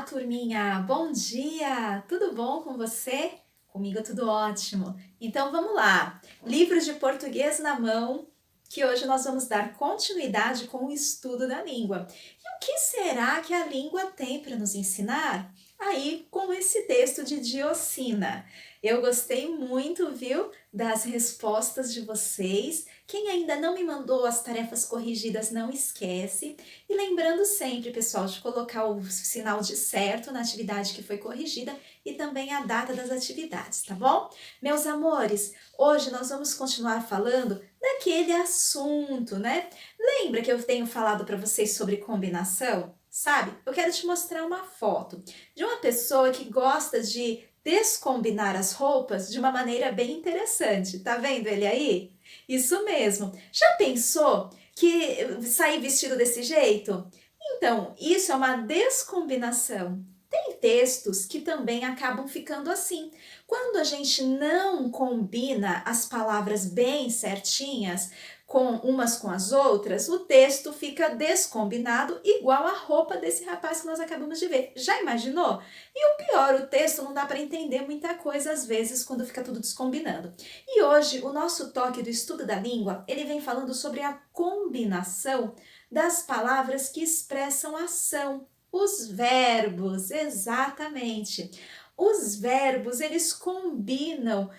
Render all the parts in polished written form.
turminha! Bom dia! Tudo bom com você? Comigo tudo ótimo. Então vamos lá. Livro de português na mão, que hoje nós vamos dar continuidade com o estudo da língua. E o que será que a língua tem para nos ensinar? Aí, com esse texto de Diocina. Eu gostei muito, viu, das respostas de vocês. Quem ainda não me mandou as tarefas corrigidas, não esquece. E lembrando sempre, pessoal, de colocar o sinal de certo na atividade que foi corrigida e também a data das atividades, tá bom? Meus amores, hoje nós vamos continuar falando daquele assunto, né? Lembra que eu tenho falado para vocês sobre combinação? Sabe? Eu quero te mostrar uma foto de uma pessoa que gosta de descombinar as roupas de uma maneira bem interessante. Tá vendo ele aí? Isso mesmo. Já pensou que sair vestido desse jeito? Então, isso é uma descombinação. Tem textos que também acabam ficando assim. Quando a gente não combina as palavras bem certinhas com umas com as outras, o texto fica descombinado igual a roupa desse rapaz que nós acabamos de ver. Já imaginou? E o pior, o texto não dá para entender muita coisa às vezes quando fica tudo descombinando. E hoje o nosso toque do estudo da língua, ele vem falando sobre a combinação das palavras que expressam ação. Os verbos, exatamente. Os verbos, eles combinam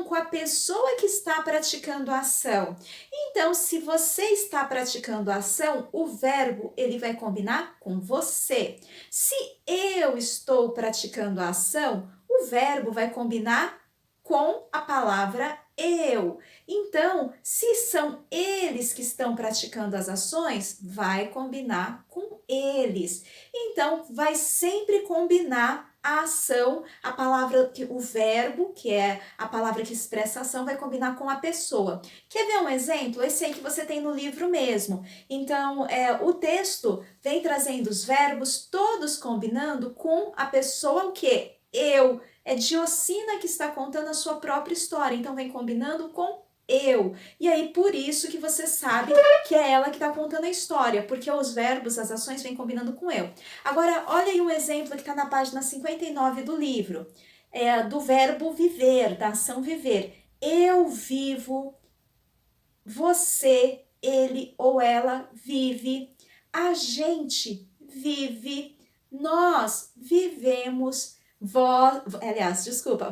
com a pessoa que está praticando a ação. Então, se você está praticando a ação, o verbo, ele vai combinar com você. Se eu estou praticando a ação, o verbo vai combinar com a palavra eu. Então, se são eles que estão praticando as ações, vai combinar com eles. Então, vai sempre combinar a ação, a palavra, o verbo, que é a palavra que expressa a ação, vai combinar com a pessoa. Quer ver um exemplo? Esse aí que você tem no livro mesmo. Então, o texto vem trazendo os verbos, todos combinando com a pessoa o quê? Eu. É Diocina que está contando a sua própria história, então vem combinando com eu. E aí, por isso que você sabe que é ela que está contando a história, porque os verbos, as ações vêm combinando com eu. Agora, olha aí um exemplo que está na página 59 do livro, do verbo viver, da ação viver. Eu vivo, você, ele ou ela vive, a gente vive, nós vivemos,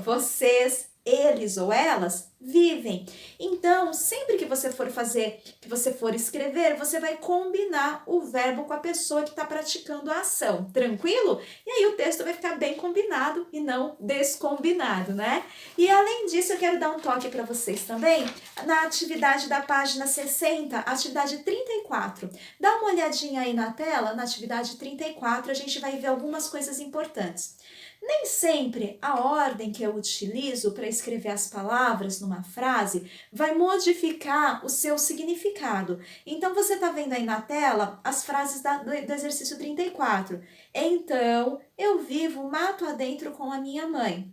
vocês, eles ou elas vivem. Então, sempre que você for fazer, que você for escrever, você vai combinar o verbo com a pessoa que está praticando a ação, tranquilo? E aí o texto vai ficar bem combinado e não descombinado, né? E além disso, eu quero dar um toque para vocês também na atividade da página 60, atividade 34. Dá uma olhadinha aí na tela, na atividade 34, a gente vai ver algumas coisas importantes. Nem sempre a ordem que eu utilizo para escrever as palavras numa frase vai modificar o seu significado. Então, você está vendo aí na tela as frases do exercício 34. Então, eu vivo mato adentro com a minha mãe.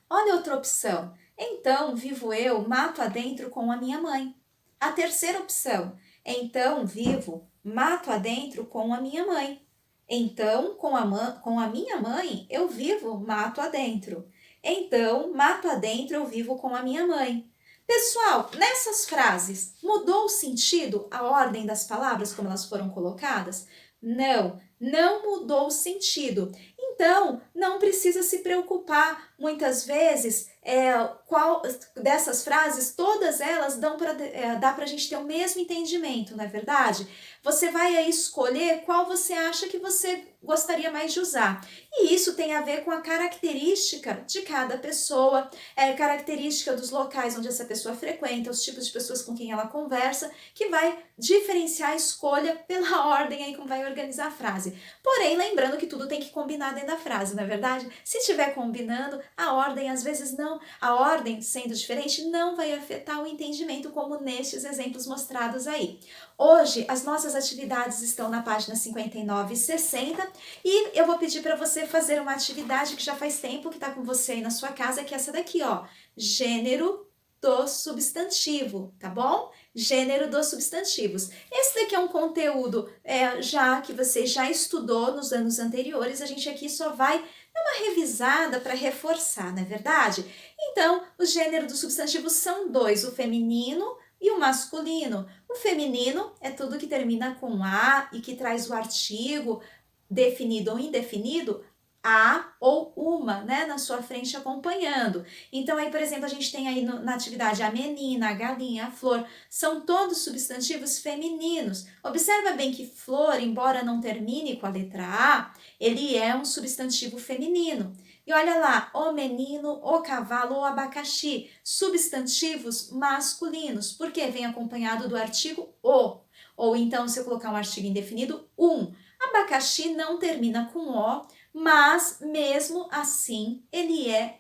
Olha outra opção. Então, vivo eu mato adentro com a minha mãe. A terceira opção. Então, vivo mato adentro com a minha mãe. Então, com a minha mãe, eu vivo mato adentro. Então, mato adentro, eu vivo com a minha mãe. Pessoal, nessas frases, mudou o sentido, a ordem das palavras como elas foram colocadas? Não, não mudou o sentido. Então, não precisa se preocupar. Muitas vezes, qual dessas frases, todas elas dá para a gente ter o mesmo entendimento, não é verdade? Você vai aí escolher qual você acha que você gostaria mais de usar. E isso tem a ver com a característica de cada pessoa, característica dos locais onde essa pessoa frequenta, os tipos de pessoas com quem ela conversa, que vai diferenciar a escolha pela ordem aí como vai organizar a frase. Porém, lembrando que tudo tem que combinar dentro da frase, não é verdade? Se estiver combinando, a ordem às vezes não, a ordem sendo diferente não vai afetar o entendimento como nestes exemplos mostrados aí. Hoje, as nossas atividades estão na página 59 e 60 e eu vou pedir para você fazer uma atividade que já faz tempo que está com você aí na sua casa, que é essa daqui, ó. Gênero, do substantivo, tá bom? Gênero dos substantivos. Esse daqui é um conteúdo já que você já estudou nos anos anteriores, a gente aqui só vai dar uma revisada para reforçar, não é verdade? Então, os gêneros dos substantivos são dois, o feminino e o masculino. O feminino é tudo que termina com A e que traz o artigo definido ou indefinido, a ou uma, né, na sua frente acompanhando. Então, aí, por exemplo, a gente tem aí na atividade a menina, a galinha, a flor, são todos substantivos femininos. Observa bem que flor, embora não termine com a letra A, ele é um substantivo feminino. E olha lá, o menino, o cavalo, o abacaxi, substantivos masculinos, porque vem acompanhado do artigo o. Ou então, se eu colocar um artigo indefinido, um. Abacaxi não termina com o, mas mesmo assim ele é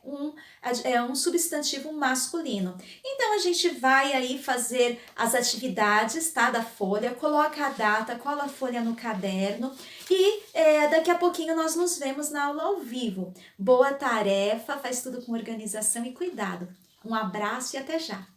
um substantivo masculino. Então a gente vai aí fazer as atividades, tá, da folha, coloca a data, cola a folha no caderno e daqui a pouquinho nós nos vemos na aula ao vivo. Boa tarefa, faz tudo com organização e cuidado. Um abraço e até já!